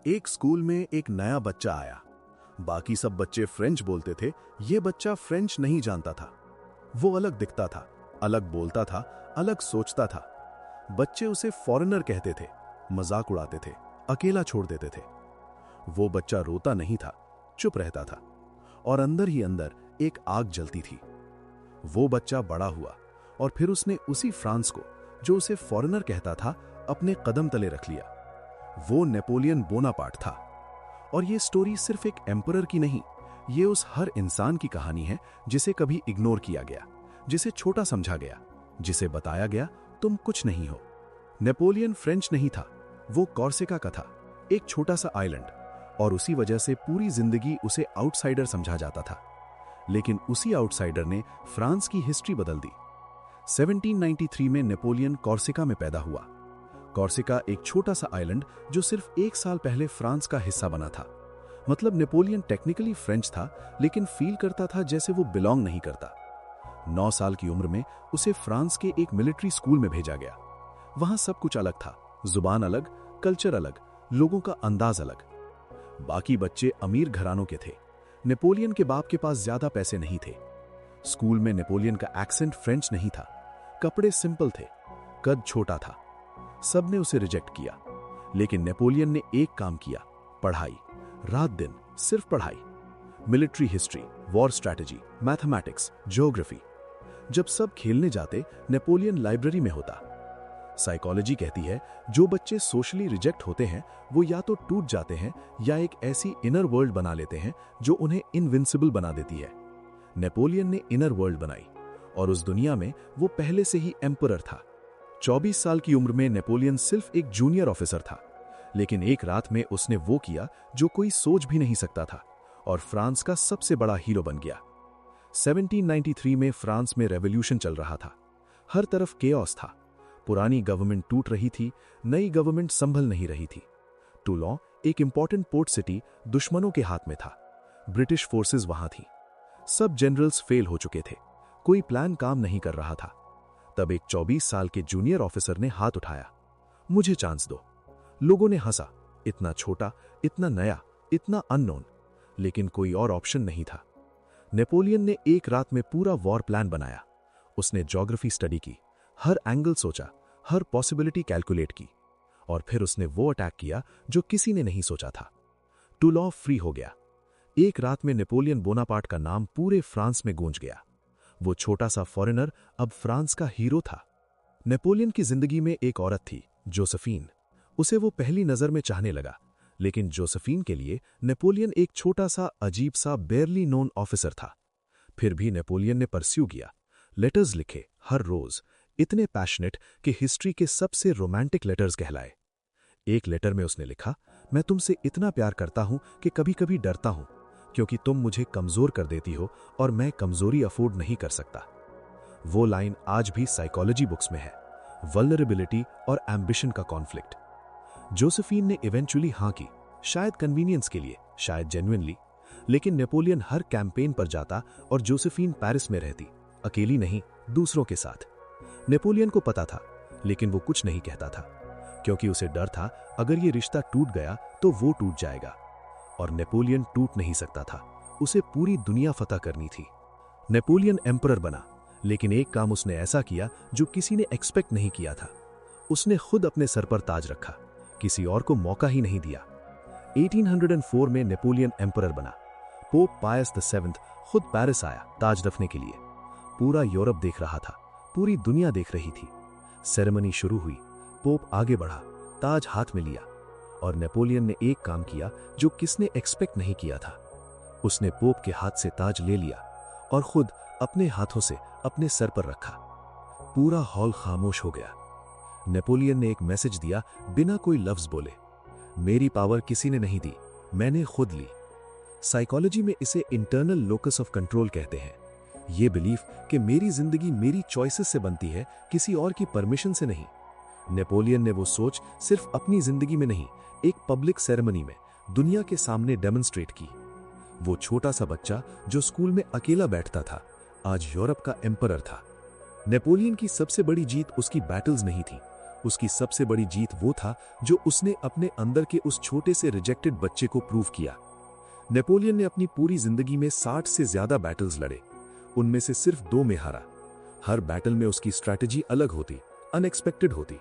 एक स्कूल में एक नया बच्चा आया। बाकी सब बच्चे फ्रेंच बोलते थे, ये बच्चा फ्रेंच नहीं जानता था। वो अलग दिखता था, अलग बोलता था, अलग सोचता था। बच्चे उसे फॉरेनर कहते थे, मजाक उड़ाते थे, अकेला छोड़ देते थे। वो बच्चा रोता नहीं था, चुप रहता था, और अंदर ही अंदर एक आग जलती थी। वो बच्चा बड़ा हुआ और फिर उसने उसी फ्रांस को, जो उसे फॉरेनर कहता था, अपने कदम तले रख लिया। वो नेपोलियन बोनापार्ट था। और ये स्टोरी सिर्फ एक एम्परर की नहीं, ये उस हर इंसान की कहानी है जिसे कभी इग्नोर किया गया, जिसे छोटा समझा गया, जिसे बताया गया तुम कुछ नहीं हो। नेपोलियन फ्रेंच नहीं था, वो कॉर्सिका का था, एक छोटा सा आइलैंड, और उसी वजह से पूरी जिंदगी उसे आउटसाइडर समझा जाता था। लेकिन उसी आउटसाइडर ने फ्रांस की हिस्ट्री बदल दी। 1793 में नेपोलियन कॉर्सिका में पैदा हुआ। कॉर्सिका एक छोटा सा आइलैंड जो सिर्फ एक साल पहले फ्रांस का हिस्सा बना था। मतलब नेपोलियन टेक्निकली फ्रेंच था, लेकिन फील करता था जैसे वो बिलोंग नहीं करता। 9 साल की उम्र में उसे फ्रांस के एक मिलिट्री स्कूल में भेजा गया। वहां सब कुछ अलग था, जुबान अलग, कल्चर अलग, लोगों का अंदाज अलग। बाकी बच्चे अमीर घरानों के थे, नेपोलियन के बाप के पास ज्यादा पैसे नहीं थे। स्कूल में नेपोलियन का एक्सेंट फ्रेंच नहीं था, कपड़े सिंपल थे, कद छोटा था। सबने उसे रिजेक्ट किया। लेकिन नेपोलियन ने एक काम किया, पढ़ाई, रात दिन सिर्फ पढ़ाई। Military history, war strategy, mathematics, geography. जब सब खेलने जाते, नेपोलियन लाइब्रेरी में होता। साइकोलॉजी कहती है, जो बच्चे सोशली रिजेक्ट होते हैं वो या तो टूट जाते हैं या एक ऐसी इनर वर्ल्ड बना लेते हैं जो उन्हें इनविंसिबल बना देती है। नेपोलियन ने इनर वर्ल्ड बनाई, और उस दुनिया में वो पहले से ही एम्परर था। 24 साल की उम्र में नेपोलियन सिर्फ एक जूनियर ऑफिसर था, लेकिन एक रात में उसने वो किया जो कोई सोच भी नहीं सकता था, और फ्रांस का सबसे बड़ा हीरो बन गया। 1793 में फ्रांस में रेवोल्यूशन चल रहा था। हर तरफ केओस था। पुरानी गवर्नमेंट टूट रही थी, नई गवर्नमेंट संभल नहीं रही थी। टूलों, एक इंपॉर्टेंट पोर्ट सिटी, दुश्मनों के हाथ में था। ब्रिटिश फोर्सेस वहां थी। सब जनरल्स फेल हो चुके थे, कोई प्लान काम नहीं कर रहा था। तब एक 24 साल के जूनियर ऑफिसर ने हाथ उठाया, मुझे चांस दो। लोगों ने हंसा, इतना छोटा, इतना नया, इतना अननोन। लेकिन कोई और ऑप्शन नहीं था। नेपोलियन ने एक रात में पूरा वॉर प्लान बनाया। उसने ज्योग्राफी स्टडी की, हर एंगल सोचा, हर पॉसिबिलिटी कैलकुलेट की, और फिर उसने वो अटैक किया जो किसी ने नहीं सोचा था। टूलों फ्री हो गया। एक रात में नेपोलियन बोनापार्ट का नाम पूरे फ्रांस में गूंज गया। वो छोटा सा फॉरेनर अब फ्रांस का हीरो था। नेपोलियन की जिंदगी में एक औरत थी, जोसेफीन। उसे वो पहली नजर में चाहने लगा, लेकिन जोसेफीन के लिए नेपोलियन एक छोटा सा, अजीब सा, बेयरली नोन ऑफिसर था। फिर भी नेपोलियन ने परस्यू किया, लेटर्स लिखे हर रोज, इतने पैशनेट कि हिस्ट्री के सबसे रोमांटिक लेटर्स कहलाए। एक लेटर में उसने लिखा, मैं तुमसे इतना प्यार करता हूं कि कभी कभी डरता हूं, क्योंकि तुम मुझे कमजोर कर देती हो और मैं कमजोरी अफोर्ड नहीं कर सकता। वो लाइन आज भी साइकोलॉजी बुक्स में है, वल्नरेबिलिटी और एम्बिशन का कॉन्फ्लिक्ट। जोसेफीन ने इवेंचुअली हाँ की, शायद कन्वीनियंस के लिए, शायद जेन्युइनली। लेकिन नेपोलियन हर कैंपेन पर जाता और जोसेफीन पेरिस में रहती, अकेली नहीं, दूसरों के साथ। नेपोलियन को पता था, लेकिन वो कुछ नहीं कहता था, क्योंकि उसे डर था अगर ये रिश्ता टूट गया तो वो टूट जाएगा। और नेपोलियन टूट नहीं सकता था, उसे पूरी दुनिया फतह करनी थी। नेपोलियन एम्परर बना, लेकिन एक काम उसने ऐसा किया जो किसी ने एक्सपेक्ट नहीं किया था। उसने खुद अपने सर पर ताज रखा, किसी और को मौका ही नहीं दिया। 1804 में नेपोलियन एम्परर बना। पोप पायस VII खुद पेरिस आया ताज रखने के लिए। पूरा यूरोप देख रहा था, पूरी दुनिया देख रही थी। सेरेमनी शुरू हुई, पोप आगे बढ़ा, ताज हाथ में लिया, और नेपोलियन ने एक काम किया जो किसने एक्सपेक्ट नहीं किया था। उसने पोप के हाथ से ताज ले लिया और खुद अपने हाथों से अपने सर पर रखा। पूरा हॉल खामोश हो गया। नेपोलियन ने एक मैसेज दिया बिना कोई लफ्ज बोले, मेरी पावर किसी ने नहीं दी, मैंने खुद ली। साइकोलॉजी में इसे इंटरनल लोकस ऑफ कंट्रोल कहते हैं। यह बिलीफ कि मेरी जिंदगी मेरी चॉइसेस से बनती है, किसी और की परमिशन से नहीं। नेपोलियन ने वो सोच सिर्फ अपनी जिंदगी में नहीं, एक पब्लिक सेरेमनी में दुनिया के सामने डेमोन्स्ट्रेट की। वो छोटा सा बच्चा जो स्कूल में अकेला बैठता था, आज यूरोप का एम्परर था। नेपोलियन की सबसे बड़ी जीत उसकी बैटल्स नहीं थी, उसकी सबसे बड़ी जीत वो था जो उसने अपने अंदर के उस छोटे से रिजेक्टेड बच्चे को प्रूव किया। नेपोलियन ने अपनी पूरी जिंदगी में 60 से ज्यादा बैटल्स लड़े, उनमें से सिर्फ 2 में हारा। हर बैटल में उसकी स्ट्रैटेजी अलग होती, अनएक्सपेक्टेड होती।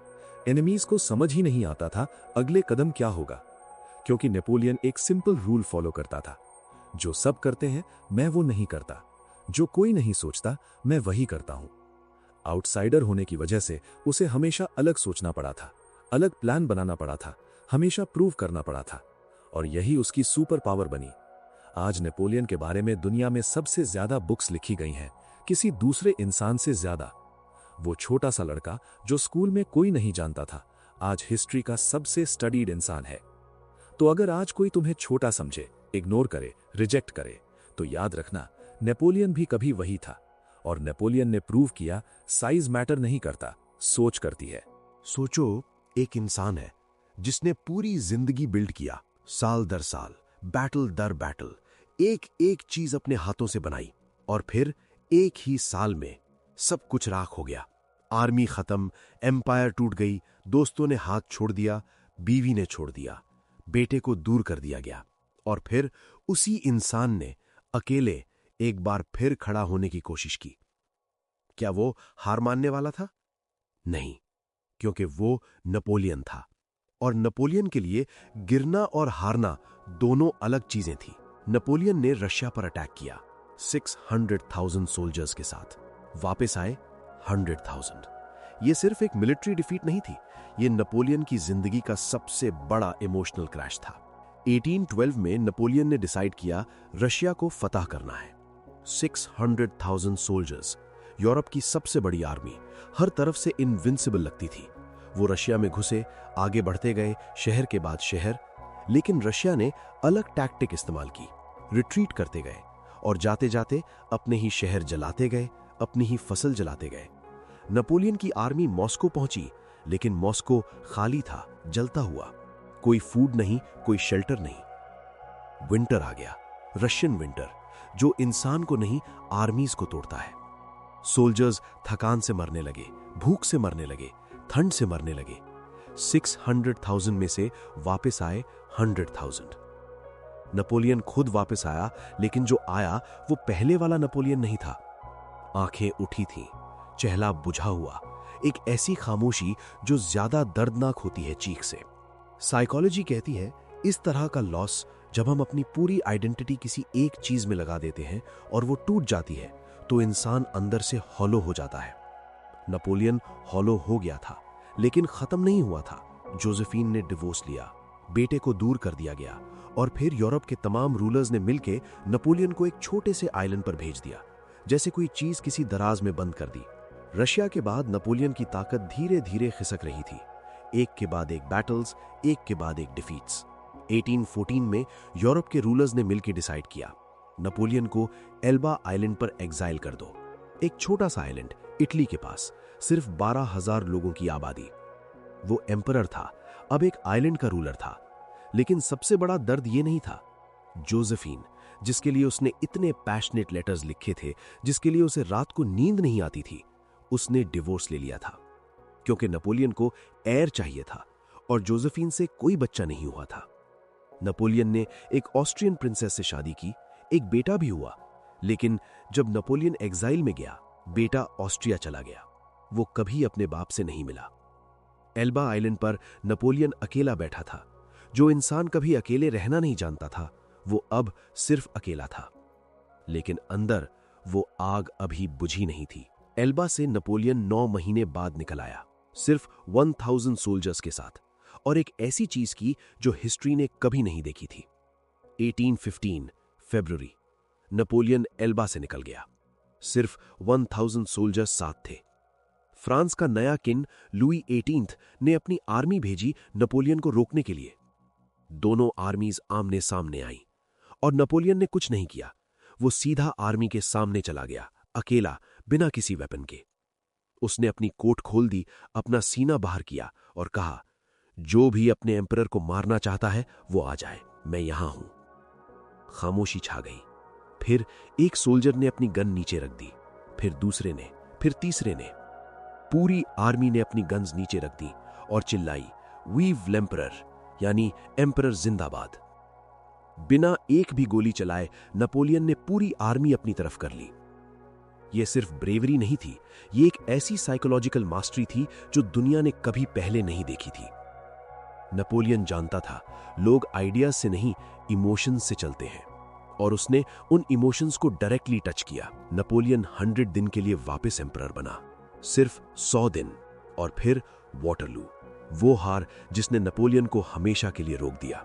एनिमीज को समझ ही नहीं आता था अगले कदम क्या होगा, क्योंकि नेपोलियन एक सिंपल रूल फॉलो करता था। जो सब करते हैं मैं वो नहीं करता, जो कोई नहीं सोचता मैं वही करता हूं। आउटसाइडर होने की वजह से उसे हमेशा अलग सोचना पड़ा था, अलग प्लान बनाना पड़ा था, हमेशा प्रूव करना पड़ा था, और यही उसकी सुपर पावर बनी। आज नेपोलियन के बारे में दुनिया में सबसे ज्यादा बुक्स लिखी गई हैं, किसी दूसरे इंसान से ज्यादा। वो छोटा सा लड़का जो स्कूल में कोई नहीं जानता था, आज हिस्ट्री का सबसे स्टडीड इंसान है। तो अगर आज कोई तुम्हें छोटा समझे, इग्नोर करे, रिजेक्ट करे, तो याद रखना नेपोलियन भी कभी वही था। और नेपोलियन ने प्रूव किया साइज मैटर नहीं करता, सोच करती है। सोचो, एक इंसान है जिसने पूरी जिंदगी बिल्ड किया, साल दर साल, बैटल दर बैटल, एक एक चीज अपने हाथों से बनाई, और फिर एक ही साल में सब कुछ राख हो गया। आर्मी खत्म, एम्पायर टूट गई, दोस्तों ने हाथ छोड़ दिया, बीवी ने छोड़ दिया, बेटे को दूर कर दिया गया, और फिर उसी इंसान ने अकेले एक बार फिर खड़ा होने की कोशिश की। क्या वो हार मानने वाला था? नहीं, क्योंकि वो नेपोलियन था, और नेपोलियन के लिए गिरना और हारना दोनों अलग चीजें थी। नेपोलियन ने रशिया पर अटैक किया 600,000 सोल्जर्स के साथ, वापस आए 100,000। यह सिर्फ एक मिलिट्री डिफीट नहीं थी, यह नेपोलियन की जिंदगी का सबसे बड़ा इमोशनल क्रैश था। 1812 में नेपोलियन ने डिसाइड किया रशिया को फतह करना है। 600,000 सोल्जर्स, यूरोप की सबसे बड़ी आर्मी, हर तरफ से इनविंसिबल लगती थी। वो रशिया में घुसे, आगे बढ़ते गए, शहर के बाद शहर, लेकिन रशिया ने अलग टैक्टिक इस्तेमाल की। रिट्रीट करते गए, और जाते जाते अपने ही शहर जलाते गए, अपनी ही फसल जलाते गए। नेपोलियन की आर्मी मॉस्को पहुंची, लेकिन मॉस्को खाली था, जलता हुआ। कोई फूड नहीं, कोई शेल्टर नहीं। विंटर आ गया, रशियन विंटर, जो इंसान को नहीं आर्मीज को तोड़ता है। सोल्जर्स थकान से मरने लगे, भूख से मरने लगे, ठंड से मरने लगे। 600,000 में से वापस आए 100,000। नेपोलियन खुद वापस आया, लेकिन जो आया वो पहले वाला नेपोलियन नहीं था। आंखें उठी थीं, चेहरा बुझा हुआ, एक ऐसी खामोशी जो ज्यादा दर्दनाक होती है चीख से। साइकोलॉजी कहती है इस तरह का लॉस, जब हम अपनी पूरी आइडेंटिटी किसी एक चीज में लगा देते हैं और वो टूट जाती है, तो इंसान अंदर से हॉलो हो जाता है। नेपोलियन हॉलो हो गया था, लेकिन खत्म नहीं हुआ था। जोसेफीन ने डिवोर्स लिया, बेटे को दूर कर दिया गया, और फिर यूरोप के तमाम रूलर्स ने मिलकर नेपोलियन को एक छोटे से आइलैंड पर भेज दिया, जैसे कोई चीज किसी दराज में बंद कर दी। रशिया के बाद नेपोलियन की ताकत धीरे धीरे खिसक रही थी, एक के बाद एक बैटल्स, एक के बाद एक डिफीट्स। 1814 में यूरोप के रूलर्स ने मिलकर डिसाइड किया, नेपोलियन को एल्बा आइलैंड पर एग्जाइल कर दो। एक छोटा सा आइलैंड, इटली के पास, सिर्फ 12,000 लोगों की आबादी। वो एम्परर था, अब एक आइलैंड का रूलर था। लेकिन सबसे बड़ा दर्द ये नहीं था। जोसेफीन, जिसके लिए उसने इतने पैशनेट लेटर्स लिखे थे, जिसके लिए उसे रात को नींद नहीं आती थी, उसने डिवोर्स ले लिया था, क्योंकि नेपोलियन को एयर चाहिए था, और जोसेफीन से कोई बच्चा नहीं हुआ था। नेपोलियन ने एक ऑस्ट्रियन प्रिंसेस से शादी की, एक बेटा भी हुआ, लेकिन जब नेपोलियन एग्जाइल में गया, बेटा ऑस्ट्रिया चला गया। वो कभी अपने बाप से नहीं मिला। एल्बा आइलैंड पर नेपोलियन अकेला बैठा था। जो इंसान कभी अकेले रहना नहीं जानता था, वो अब सिर्फ अकेला था, लेकिन अंदर वो आग अभी बुझी नहीं थी। एल्बा से नेपोलियन 9 महीने बाद निकल आया, सिर्फ 1000 सोल्जर्स के साथ, और एक ऐसी चीज की जो हिस्ट्री ने कभी नहीं देखी थी। 1815 फरवरी, नेपोलियन एल्बा से निकल गया, सिर्फ 1000 सोल्जर्स साथ थे। फ्रांस का नया किंग लुई 18 ने अपनी आर्मी भेजी नेपोलियन को रोकने के लिए। दोनों आर्मीज आमने सामने आईं, और नेपोलियन ने कुछ नहीं किया। वो सीधा आर्मी के सामने चला गया, अकेला, बिना किसी वेपन के। उसने अपनी कोट खोल दी, अपना सीना बाहर किया और कहा, जो भी अपने एम्परर को मारना चाहता है वो आ जाए, मैं यहां हूं। खामोशी छा गई। फिर एक सोल्जर ने अपनी गन नीचे रख दी, फिर दूसरे ने, फिर तीसरे ने। पूरी आर्मी ने अपनी गन्स नीचे रख दी, और चिल्लाई, वीव लेम्परर, यानी एम्परर जिंदाबाद। बिना एक भी गोली चलाए नेपोलियन ने पूरी आर्मी अपनी तरफ कर ली। यह सिर्फ ब्रेवरी नहीं थी, यह एक ऐसी साइकोलॉजिकल मास्टरी थी जो दुनिया ने कभी पहले नहीं देखी थी। नेपोलियन जानता था लोग आइडियाज से नहीं, इमोशंस से चलते हैं, और उसने उन इमोशंस को डायरेक्टली टच किया। नेपोलियन 100 दिन के लिए वापस एम्परर बना, सिर्फ 100 दिन, और फिर वाटरलू, वो हार जिसने नेपोलियन को हमेशा के लिए रोक दिया।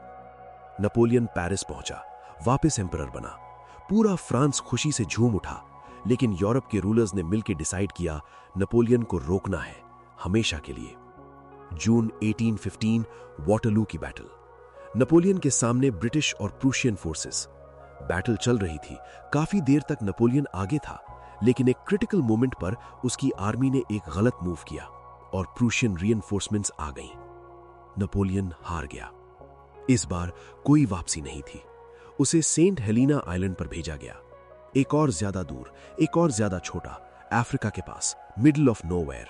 नेपोलियन पेरिस पहुंचा, वापस एम्परर बना। पूरा फ्रांस खुशी से झूम उठा, लेकिन यूरोप के रूलर्स ने मिलकर डिसाइड किया नेपोलियन को रोकना है, हमेशा के लिए। जून 1815, वाटरलू की बैटल। नेपोलियन के सामने ब्रिटिश और प्रूशियन फोर्सेस। बैटल चल रही थी, काफी देर तक नेपोलियन आगे था, लेकिन एक क्रिटिकल मोमेंट पर उसकी आर्मी ने एक गलत मूव किया और प्रूशियन रीइंफोर्समेंट्स आ गईं। नेपोलियन हार गया। इस बार कोई वापसी नहीं थी। उसे सेंट हेलेना आइलैंड पर भेजा गया, एक और ज्यादा दूर, एक और ज्यादा छोटा, अफ्रीका के पास, मिडल ऑफ नोवेयर।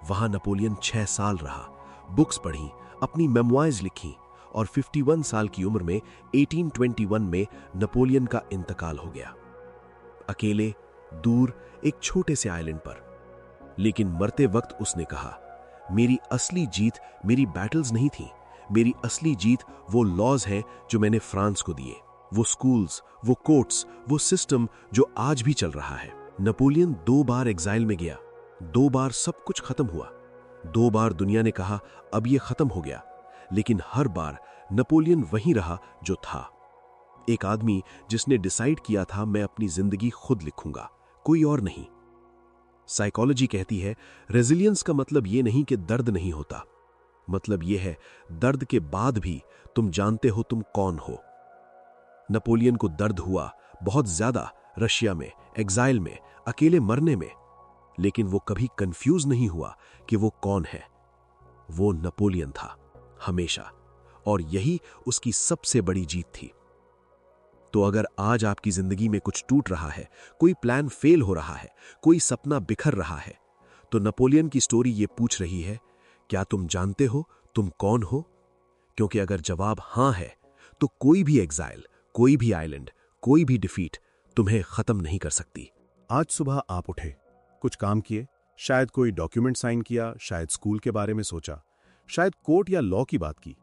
वहां नेपोलियन 6 साल रहा, बुक्स पढ़ी, अपनी मेमोइर्स लिखी, और 51 साल की उम्र में 1821 में नेपोलियन का इंतकाल हो गया, अकेले, दूर, एक छोटे से आइलैंड पर। लेकिन मरते वक्त उसने कहा, मेरी असली जीत मेरी बैटल्स नहीं थी, मेरी असली जीत वो लॉज हैं जो मैंने फ्रांस को दिए, वो स्कूल्स, वो कोर्ट्स, वो सिस्टम जो आज भी चल रहा है। नेपोलियन 2 बार एग्जाइल में गया, 2 बार सब कुछ खत्म हुआ, 2 बार दुनिया ने कहा अब ये खत्म हो गया, लेकिन हर बार नेपोलियन वहीं रहा जो था। एक आदमी जिसने डिसाइड किया था मैं अपनी जिंदगी खुद लिखूंगा, कोई और नहीं। साइकोलॉजी कहती है रेजिलियंस का मतलब यह नहीं कि दर्द नहीं होता, मतलब यह है दर्द के बाद भी तुम जानते हो तुम कौन हो। नेपोलियन को दर्द हुआ बहुत ज्यादा, रशिया में, एग्जाइल में, अकेले मरने में, लेकिन वो कभी कंफ्यूज नहीं हुआ कि वो कौन है। वो नेपोलियन था, हमेशा, और यही उसकी सबसे बड़ी जीत थी। तो अगर आज आपकी जिंदगी में कुछ टूट रहा है, कोई प्लान फेल हो रहा है, कोई सपना बिखर रहा है, तो नेपोलियन की स्टोरी ये पूछ रही है, क्या तुम जानते हो तुम कौन हो? क्योंकि अगर जवाब हां है, तो कोई भी एग्जाइल, कोई भी आइलैंड, कोई भी डिफीट तुम्हें खत्म नहीं कर सकती। आज सुबह आप उठे, कुछ काम किए, शायद कोई डॉक्यूमेंट साइन किया, शायद स्कूल के बारे में सोचा, शायद कोर्ट या लॉ की बात की।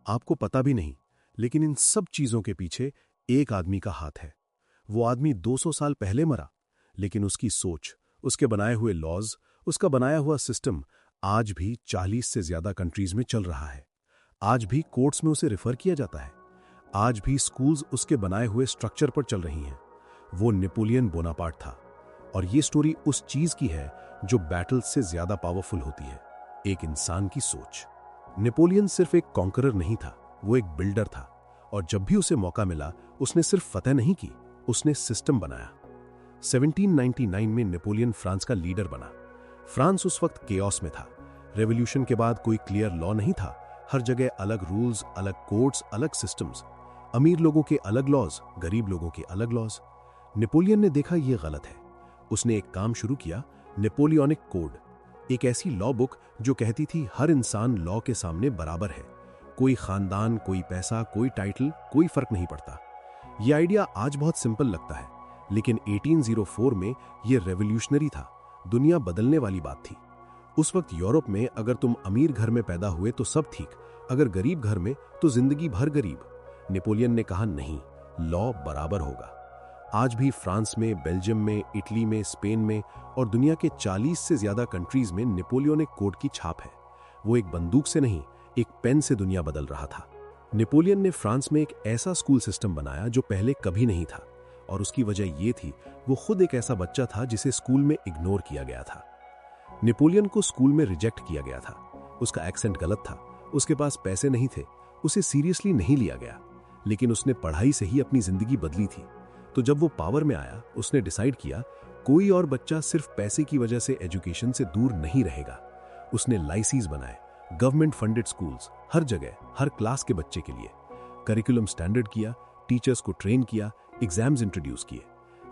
आपको पता भी नहीं, लेकिन इन सब चीजों के पीछे एक आदमी का हाथ है। वो आदमी 200 साल पहले मरा, लेकिन उसकी सोच, उसके बनाए हुए लॉज, उसका बनाया हुआ सिस्टम आज भी 40 से ज्यादा कंट्रीज में चल रहा है। आज भी कोर्ट्स में उसे रिफर किया जाता है, आज भी स्कूल्स उसके बनाए हुए स्ट्रक्चर पर चल रही हैं। वो नेपोलियन बोनापार्ट था, और ये स्टोरी उस चीज की है जो बैटल से ज्यादा पावरफुल होती है, एक इंसान की सोच। नेपोलियन सिर्फ एक कॉन्करर नहीं था, वो एक बिल्डर था, और जब भी उसे मौका मिला उसने सिर्फ फतह नहीं की, उसने सिस्टम बनाया। 1799 में नेपोलियन फ्रांस का लीडर बना। फ्रांस उस वक्त केओस में था। रेवोल्यूशन के बाद कोई क्लियर लॉ नहीं था, हर जगह अलग रूल्स, अलग कोर्ट्स, अलग सिस्टम्स, अमीर लोगों के अलग लॉज, गरीब लोगों के अलग लॉज। नेपोलियन ने देखा यह गलत है। उसने एक काम शुरू किया, नेपोलियनिक कोड, एक ऐसी लॉ बुक जो कहती थी हर इंसान लॉ के सामने बराबर है, कोई खानदान, कोई पैसा, कोई टाइटल, कोई फर्क नहीं पड़ता। यह आइडिया आज बहुत सिंपल लगता है, लेकिन 1804 में यह रेवोल्यूशनरी था, दुनिया बदलने वाली बात थी। उस वक्त यूरोप में अगर तुम अमीर घर में पैदा हुए तो सब ठीक, अगर गरीब घर में तो जिंदगी भर गरीब। नेपोलियन ने कहा नहीं, लॉ बराबर होगा। आज भी फ्रांस में, बेल्जियम में, इटली में, स्पेन में और दुनिया के 40 से ज्यादा कंट्रीज में नेपोलियनिक कोड की छाप है। वो एक बंदूक से नहीं, एक पेन से दुनिया बदल रहा था। नेपोलियन ने फ्रांस में एक ऐसा स्कूल सिस्टम बनाया जो पहले कभी नहीं था, और उसकी वजह यह थी वो खुद एक ऐसा बच्चा था जिसे स्कूल में इग्नोर किया गया था। नेपोलियन को स्कूल में रिजेक्ट किया गया था, उसका एक्सेंट गलत था, उसके पास पैसे नहीं थे, उसे सीरियसली नहीं लिया गया, लेकिन उसने पढ़ाई से ही अपनी जिंदगी बदली थी। तो जब वो पावर में आया, उसने डिसाइड किया कोई और बच्चा सिर्फ पैसे की वजह से एजुकेशन से दूर नहीं रहेगा। उसने लाइसेंस बनाए, गवर्नमेंट फंडेड स्कूल्स, हर जगह, हर क्लास के बच्चे के लिए। करिकुलम स्टैंडर्ड किया, टीचर्स को ट्रेन किया, एग्जाम्स इंट्रोड्यूस किए।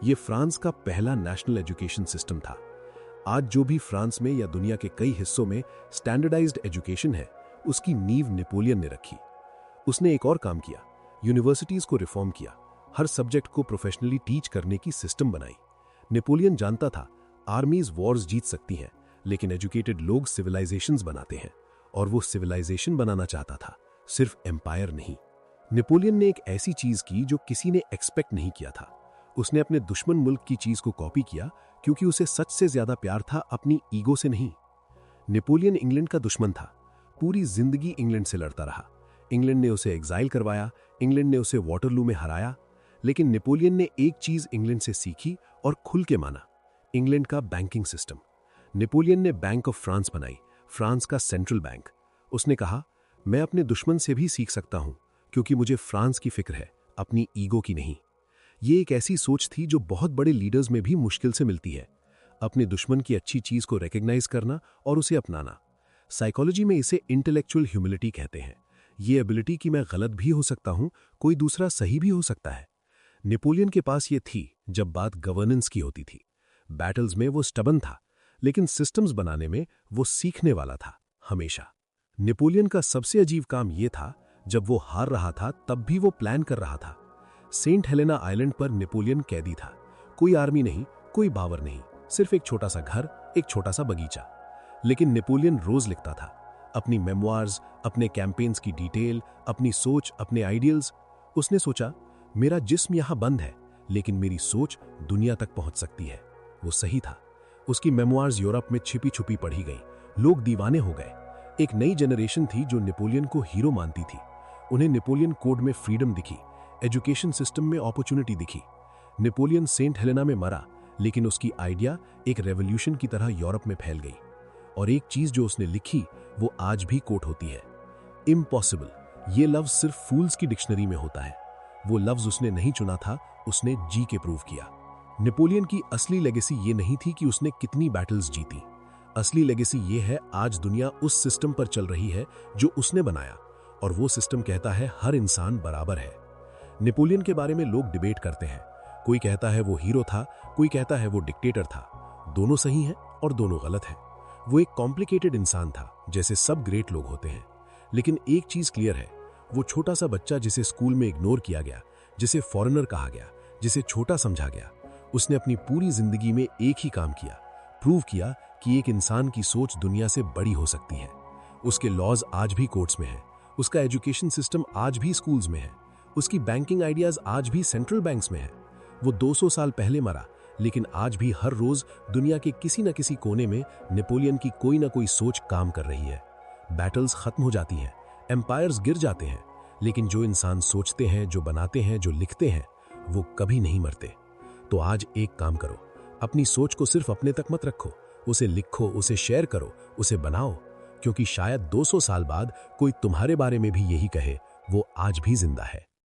ये फ्रांस का पहला नेशनल एजुकेशन सिस्टम था। आज जो भी फ्रांस में या दुनिया के कई हिस्सों में स्टैंडर्डाइज्ड एजुकेशन है, उसकी नींव नेपोलियन ने रखी। उसने एक और काम किया, यूनिवर्सिटीज को रिफॉर्म किया, हर सब्जेक्ट को प्रोफेशनली टीच करने की सिस्टम बनाई। नेपोलियन जानता था आर्मीज वॉर्स जीत सकती हैं, लेकिन एजुकेटेड लोग सिविलाइजेशंस बनाते हैं, और वो सिविलाइजेशन बनाना चाहता था, सिर्फ एम्पायर नहीं। नेपोलियन ने एक ऐसी चीज की जो किसी ने एक्सपेक्ट नहीं किया था। उसने अपने दुश्मन मुल्क की चीज को कॉपी किया, क्योंकि उसे सच से ज्यादा प्यार था अपनी ईगो से नहीं। नेपोलियन इंग्लैंड का दुश्मन था, पूरी जिंदगी इंग्लैंड से लड़ता रहा। इंग्लैंड ने उसे एग्जाइल करवाया, इंग्लैंड ने उसे वाटरलू में हराया, लेकिन नेपोलियन ने एक चीज इंग्लैंड से सीखी और खुल के माना, इंग्लैंड का बैंकिंग सिस्टम। नेपोलियन ने बैंक ऑफ फ्रांस बनाई, फ्रांस का सेंट्रल बैंक। उसने कहा, मैं अपने दुश्मन से भी सीख सकता हूं, क्योंकि मुझे फ्रांस की फिक्र है, अपनी ईगो की नहीं। ये एक ऐसी सोच थी जो बहुत बड़े लीडर्स में भी मुश्किल से मिलती है, अपने दुश्मन की अच्छी चीज को रिकॉग्नाइज करना और उसे अपनाना। साइकोलॉजी में इसे इंटेलेक्चुअल ह्यूमिलिटी कहते हैं। ये एबिलिटी कि मैं गलत भी हो सकता हूं, कोई दूसरा सही भी हो सकता है। नेपोलियन के पास ये थी जब बात गवर्नेंस की होती थी। बैटल्स में वो स्टबन था, लेकिन सिस्टम्स बनाने में वो सीखने वाला था, हमेशा। नेपोलियन का सबसे अजीब काम यह था, जब वो हार रहा था तब भी वो प्लान कर रहा था। सेंट हेलेना आइलैंड पर नेपोलियन कैदी था, कोई आर्मी नहीं, कोई पावर नहीं, सिर्फ एक छोटा सा घर, एक छोटा सा बगीचा। लेकिन नेपोलियन रोज लिखता था अपनी मेमोइर्स, अपने कैंपेन्स की डिटेल, अपनी सोच, अपने आइडियल्स। उसने सोचा, मेरा जिस्म यहां बंद है, लेकिन मेरी सोच दुनिया तक पहुंच सकती है। वो सही था। उसकी मेमोइर्स यूरोप में छिपी छुपी पढ़ी गई, लोग दीवाने हो गए। एक नई जनरेशन थी जो नेपोलियन को हीरो मानती थी। उन्हें नेपोलियन कोड में फ्रीडम दिखी, एजुकेशन सिस्टम में अपॉर्चुनिटी दिखी। नेपोलियन सेंट हेलेना में मरा, लेकिन उसकी आइडिया एक रेवोल्यूशन की तरह यूरोप में फैल गई। और एक चीज जो उसने लिखी वो आज भी कोट होती है, इम्पॉसिबल। ये लफ्ज सिर्फ फूल्स की डिक्शनरी में होता है। वो लफ्ज उसने नहीं चुना था, उसने जी के प्रूव किया। नेपोलियन की असली लेगेसी ये नहीं थी कि उसने कितनी बैटल्स जीती। असली लेगेसी ये है, आज दुनिया उस सिस्टम पर चल रही है जो उसने बनाया, और वो सिस्टम कहता है हर इंसान बराबर है। नेपोलियन के बारे में लोग डिबेट करते हैं। कोई कहता है वो हीरो था, कोई कहता है वो डिक्टेटर था। दोनों सही हैं और दोनों गलत हैं। वो एक कॉम्प्लिकेटेड इंसान था, जैसे सब ग्रेट लोग होते हैं। लेकिन एक चीज क्लियर है, वो छोटा सा बच्चा जिसे स्कूल में इग्नोर किया गया, जिसे फॉरेनर कहा गया, जिसे छोटा समझा गया, उसने अपनी पूरी जिंदगी में एक ही काम किया, प्रूव किया कि एक इंसान की सोच दुनिया से बड़ी हो सकती है। उसके लॉज आज भी कोर्ट्स में हैं, उसका एजुकेशन सिस्टम आज भी स्कूल्स में है, उसकी बैंकिंग आइडियाज आज भी सेंट्रल बैंक्स में है। वो 200 साल पहले मरा, लेकिन आज भी हर रोज दुनिया के किसी न किसी कोने में नेपोलियन की कोई ना कोई सोच काम कर रही है। बैटल्स खत्म हो जाती हैं, एम्पायर्स गिर जाते हैं, लेकिन जो इंसान सोचते हैं, जो बनाते हैं, जो लिखते हैं, वो कभी नहीं मरते। तो आज एक काम करो, अपनी सोच को सिर्फ अपने तक मत रखो, उसे लिखो, उसे शेयर करो, उसे बनाओ, क्योंकि शायद 200 साल बाद कोई तुम्हारे बारे में भी यही कहे, वो आज भी जिंदा है।